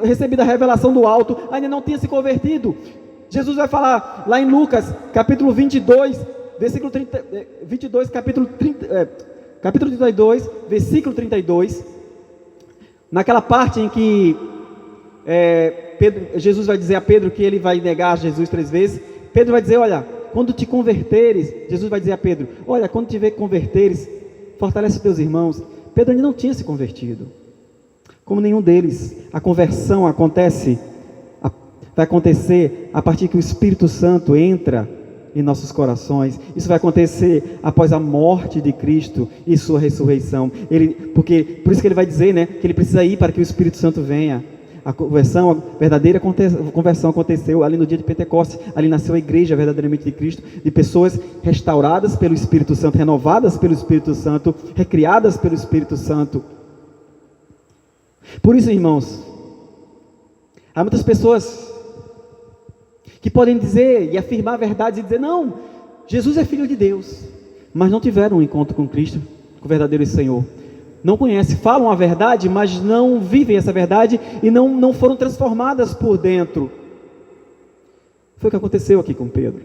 recebido a revelação do alto, ainda não tinha se convertido. Jesus vai falar lá em Lucas, capítulo 22, versículo 22, capítulo 32, versículo 32, naquela parte em que Jesus vai dizer a Pedro que ele vai negar Jesus 3 vezes. Pedro vai dizer: olha, quando te converteres, Jesus vai dizer a Pedro: olha, quando te converteres, fortalece os teus irmãos. Pedro ainda não tinha se convertido, como nenhum deles. A conversão vai acontecer a partir que o Espírito Santo entra em nossos corações. Isso vai acontecer após a morte de Cristo e sua ressurreição. Por isso que ele vai dizer, que ele precisa ir para que o Espírito Santo venha. A verdadeira conversão aconteceu ali no dia de Pentecostes. Ali nasceu a igreja verdadeiramente de Cristo, de pessoas restauradas pelo Espírito Santo, renovadas pelo Espírito Santo, recriadas pelo Espírito Santo. Por isso, irmãos, há muitas pessoas que podem dizer e afirmar verdades e dizer: não, Jesus é Filho de Deus, mas não tiveram um encontro com Cristo, com o verdadeiro Senhor. Não conhecem, falam a verdade, mas não vivem essa verdade e não foram transformadas por dentro. Foi o que aconteceu aqui com Pedro.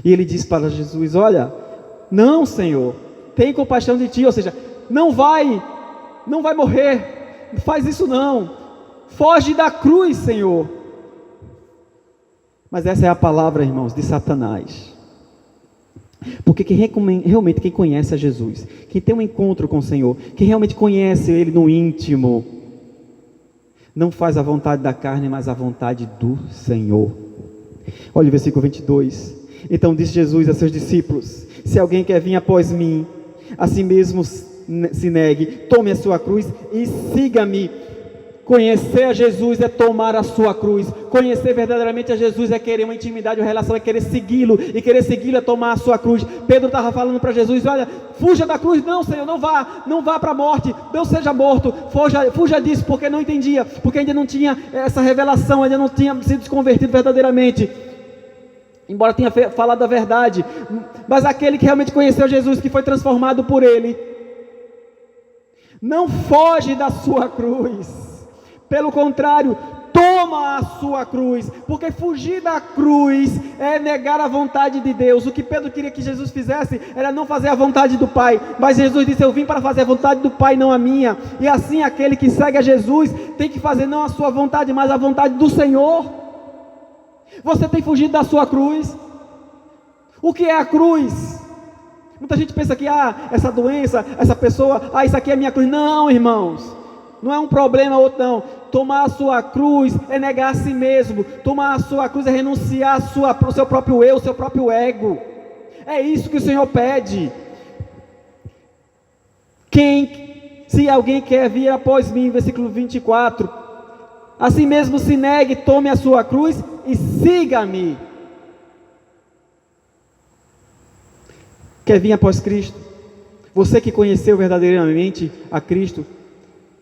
E ele diz para Jesus: olha, não, Senhor, tem compaixão de ti, ou seja, não vai morrer, não faz isso não, foge da cruz, Senhor. Mas essa é a palavra, irmãos, de Satanás. Porque realmente quem conhece a Jesus, quem tem um encontro com o Senhor, quem realmente conhece Ele no íntimo, não faz a vontade da carne, mas a vontade do Senhor. Olha o versículo 22. Então disse Jesus a seus discípulos: se alguém quer vir após mim, a si mesmo se negue, tome a sua cruz e siga-me. Conhecer a Jesus é tomar a sua cruz. Conhecer verdadeiramente a Jesus é querer uma intimidade, uma relação, é querer segui-lo. E querer segui-lo é tomar a sua cruz. Pedro estava falando para Jesus: olha, fuja da cruz. Não, Senhor, não vá para a morte, não seja morto, fuja disso, porque não entendia, porque ainda não tinha essa revelação, ainda não tinha sido convertido verdadeiramente, embora tenha falado a verdade. Mas aquele que realmente conheceu Jesus, que foi transformado por Ele, não foge da sua cruz. Pelo contrário, toma a sua cruz, porque fugir da cruz é negar a vontade de Deus. O que Pedro queria que Jesus fizesse era não fazer a vontade do Pai, mas Jesus disse: eu vim para fazer a vontade do Pai, não a minha. E assim aquele que segue a Jesus tem que fazer não a sua vontade, mas a vontade do Senhor. Você tem fugido da sua cruz? O que é a cruz? Muita gente pensa que, essa doença, essa pessoa, isso aqui é minha cruz. Não, irmãos, não é um problema outro não. Tomar a sua cruz é negar a si mesmo. Tomar a sua cruz é renunciar ao seu próprio eu, ao seu próprio ego. É isso que o Senhor pede. Se alguém quer vir após mim, versículo 24, assim mesmo se negue, tome a sua cruz e siga-me. Quer vir após Cristo? Você que conheceu verdadeiramente a Cristo,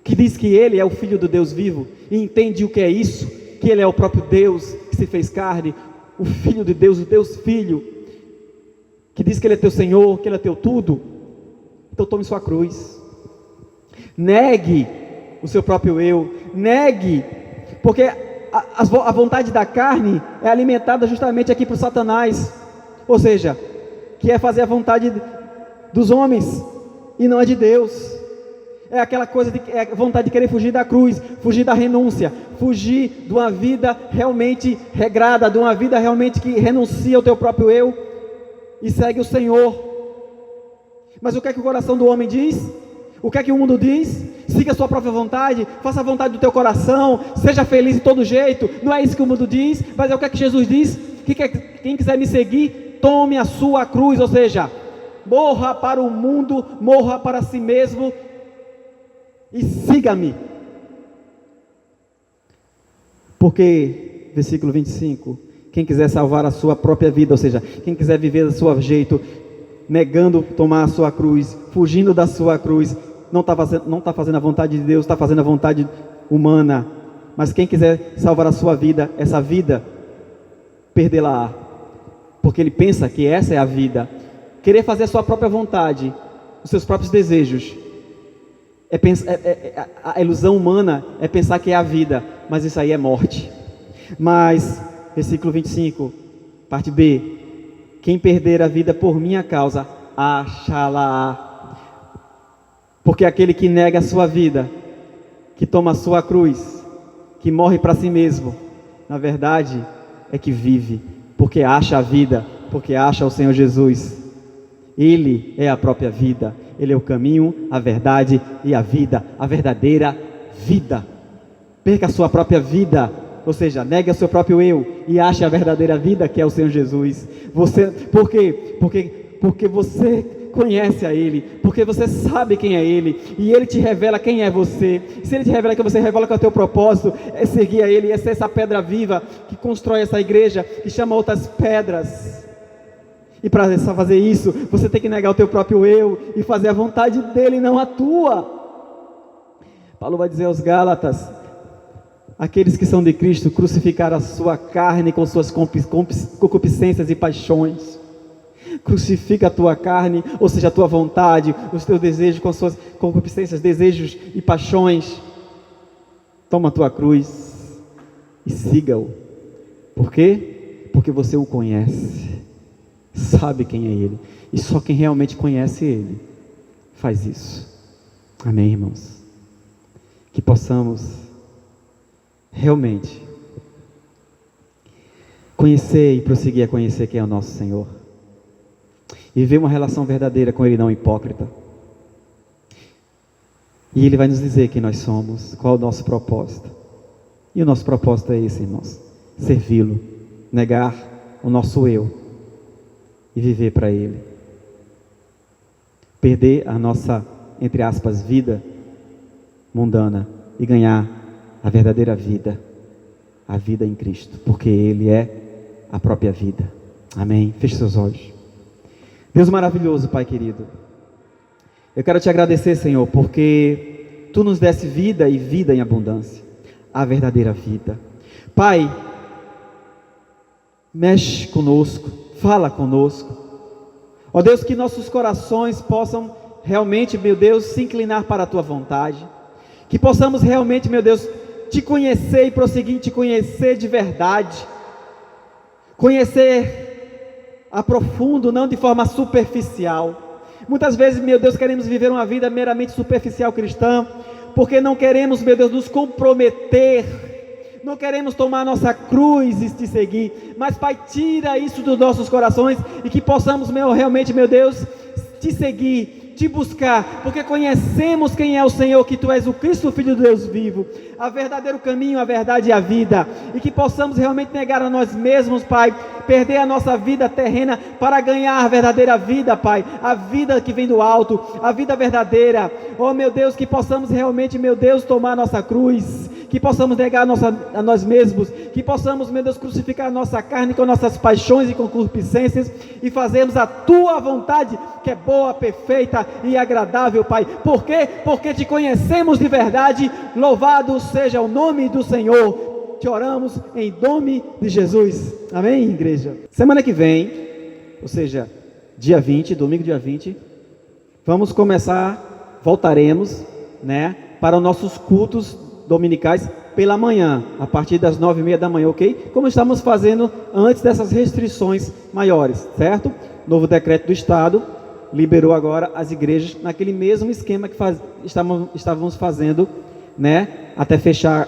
que diz que Ele é o Filho do Deus vivo, e entende o que é isso, que Ele é o próprio Deus que se fez carne, o Filho de Deus, o Deus Filho, que diz que Ele é teu Senhor, que Ele é teu tudo. Então tome sua cruz, negue o seu próprio eu, negue, porque a vontade da carne é alimentada justamente aqui por Satanás, ou seja, que é fazer a vontade dos homens e não a de Deus. É aquela coisa é a vontade de querer fugir da cruz, fugir da renúncia, fugir de uma vida realmente regrada, de uma vida realmente que renuncia ao teu próprio eu e segue o Senhor. Mas o que é que o coração do homem diz? O que é que o mundo diz? Siga a sua própria vontade, faça a vontade do teu coração, seja feliz de todo jeito. Não é isso que o mundo diz, mas é o que é que Jesus diz? Quem quiser me seguir, tome a sua cruz, ou seja, morra para o mundo, morra para si mesmo e siga-me. Porque, versículo 25, quem quiser salvar a sua própria vida, ou seja, quem quiser viver do seu jeito, negando tomar a sua cruz, fugindo da sua cruz, não está fazendo a vontade de Deus, está fazendo a vontade humana. Mas quem quiser salvar a sua vida, essa vida, perdê-la-á, porque ele pensa que essa é a vida. Querer fazer a sua própria vontade, os seus próprios desejos, a ilusão humana é pensar que é a vida, mas isso aí é morte. Mas, versículo 25, parte B, quem perder a vida por minha causa, achá-la-á. Porque aquele que nega a sua vida, que toma a sua cruz, que morre para si mesmo, na verdade é que vive, porque acha a vida, porque acha o Senhor Jesus. Ele é a própria vida, Ele é o caminho, a verdade e a vida, a verdadeira vida. Perca a sua própria vida, ou seja, negue o seu próprio eu e ache a verdadeira vida, que é o Senhor Jesus. Por quê? Porque você conhece a Ele, porque você sabe quem é Ele, e Ele te revela quem é você. Se Ele te revela, que você revela que é o teu propósito é seguir a Ele, é ser essa pedra viva que constrói essa igreja, que chama outras pedras. E para fazer isso, você tem que negar o teu próprio eu e fazer a vontade dEle, não a tua. Paulo vai dizer aos Gálatas: aqueles que são de Cristo crucificaram a sua carne com suas concupiscências e paixões. Crucifica a tua carne, ou seja, a tua vontade, os teus desejos com suas concupiscências, desejos e paixões. Toma a tua cruz e siga-o. Por quê? Porque você o conhece, sabe quem é Ele, e só quem realmente conhece Ele faz isso. Amém, irmãos? Que possamos realmente conhecer e prosseguir a conhecer quem é o nosso Senhor, e viver uma relação verdadeira com Ele, não hipócrita. E Ele vai nos dizer quem nós somos, qual é o nosso propósito. E o nosso propósito é esse, irmãos: servi-lo, negar o nosso eu e viver para Ele. Perder a nossa, entre aspas, vida mundana e ganhar a verdadeira vida, a vida em Cristo, porque Ele é a própria vida. Amém? Feche seus olhos. Deus maravilhoso, Pai querido, eu quero te agradecer, Senhor, porque Tu nos deste vida e vida em abundância, a verdadeira vida. Pai, mexe conosco, fala conosco, ó Deus, que nossos corações possam realmente, meu Deus, se inclinar para a Tua vontade, que possamos realmente, meu Deus, Te conhecer e prosseguir Te conhecer de verdade, conhecer a profundo, não de forma superficial. Muitas vezes, meu Deus, queremos viver uma vida meramente superficial cristã, porque não queremos, meu Deus, nos comprometer, não queremos tomar a nossa cruz e Te seguir. Mas, Pai, tira isso dos nossos corações, e que possamos, realmente, meu Deus, te seguir, te buscar, porque conhecemos quem é o Senhor, que Tu és o Cristo, Filho de Deus vivo, a verdadeiro caminho, a verdade e a vida, e que possamos realmente negar a nós mesmos, Pai, perder a nossa vida terrena para ganhar a verdadeira vida, Pai, a vida que vem do alto, a vida verdadeira. Oh meu Deus, que possamos realmente, meu Deus, tomar a nossa cruz, que possamos negar a nós mesmos, que possamos, meu Deus, crucificar a nossa carne com nossas paixões e concupiscências e fazermos a Tua vontade, que é boa, perfeita e agradável, Pai. Por quê? Porque Te conhecemos de verdade. Louvado seja o nome do Senhor. Te oramos em nome de Jesus. Amém, igreja? Semana que vem, ou seja, dia 20, domingo dia 20, voltaremos, né, para os nossos cultos dominicais pela manhã, a partir das 9h30 da manhã, ok? Como estamos fazendo antes dessas restrições maiores, certo? Novo decreto do Estado liberou agora as igrejas naquele mesmo esquema que estávamos fazendo, né? Até fechar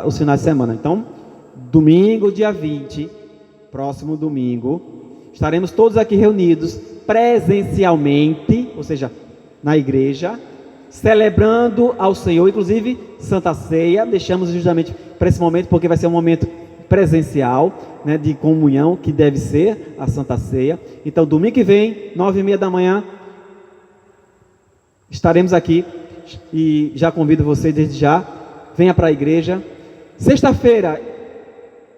os finais de semana. Então, domingo, dia 20, próximo domingo, estaremos todos aqui reunidos presencialmente, ou seja, na igreja, celebrando ao Senhor, inclusive Santa Ceia. Deixamos justamente para esse momento, porque vai ser um momento presencial, né, de comunhão, que deve ser a Santa Ceia. Então, domingo que vem, 9h30 da manhã, estaremos aqui, e já convido você desde já, venha para a igreja. Sexta-feira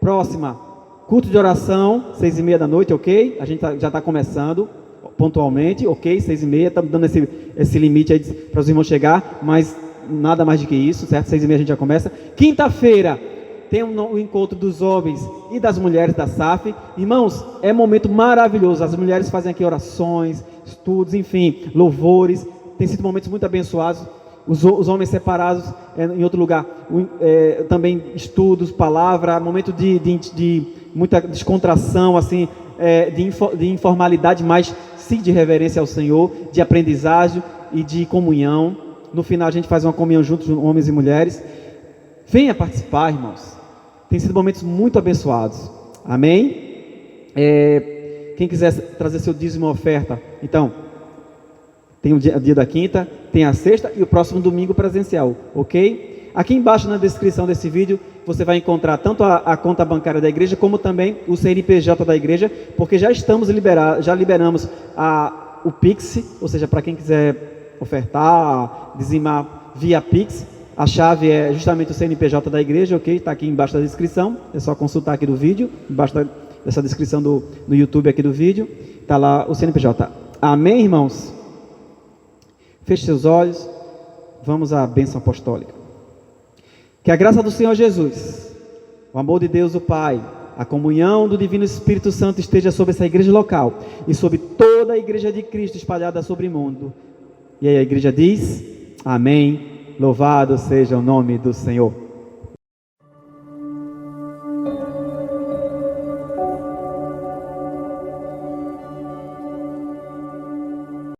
próxima, culto de oração, 6h30 da noite, ok? A gente já está começando pontualmente, ok? 6h30, estamos dando esse limite aí para os irmãos chegar, mas nada mais do que isso, certo? 6h30 a gente já começa. Quinta-feira tem o encontro dos homens e das mulheres da SAF. Irmãos, é um momento maravilhoso. As mulheres fazem aqui orações, estudos, enfim, louvores. Tem sido momentos muito abençoados. Os homens separados em outro lugar, também estudos, palavra, momento de muita descontração, assim, de informalidade, mas sim de reverência ao Senhor, de aprendizagem e de comunhão. No final a gente faz uma comunhão juntos, homens e mulheres. Venha participar, irmãos. Tem sido momentos muito abençoados. Amém? Quem quiser trazer seu dízimo e oferta, então, tem o dia da quinta, tem a sexta e o próximo domingo presencial, ok? Aqui embaixo na descrição desse vídeo, você vai encontrar tanto a conta bancária da igreja, como também o CNPJ da igreja, porque já liberamos o Pix, ou seja, para quem quiser ofertar, dizimar via Pix, a chave é justamente o CNPJ da igreja, ok? Está aqui embaixo da descrição, é só consultar aqui do vídeo, embaixo dessa descrição do YouTube aqui do vídeo, está lá o CNPJ. Amém, irmãos? Feche seus olhos, vamos à bênção apostólica. Que a graça do Senhor Jesus, o amor de Deus o Pai, a comunhão do Divino Espírito Santo esteja sobre essa igreja local e sobre toda a igreja de Cristo espalhada sobre o mundo. E aí a igreja diz, amém, louvado seja o nome do Senhor.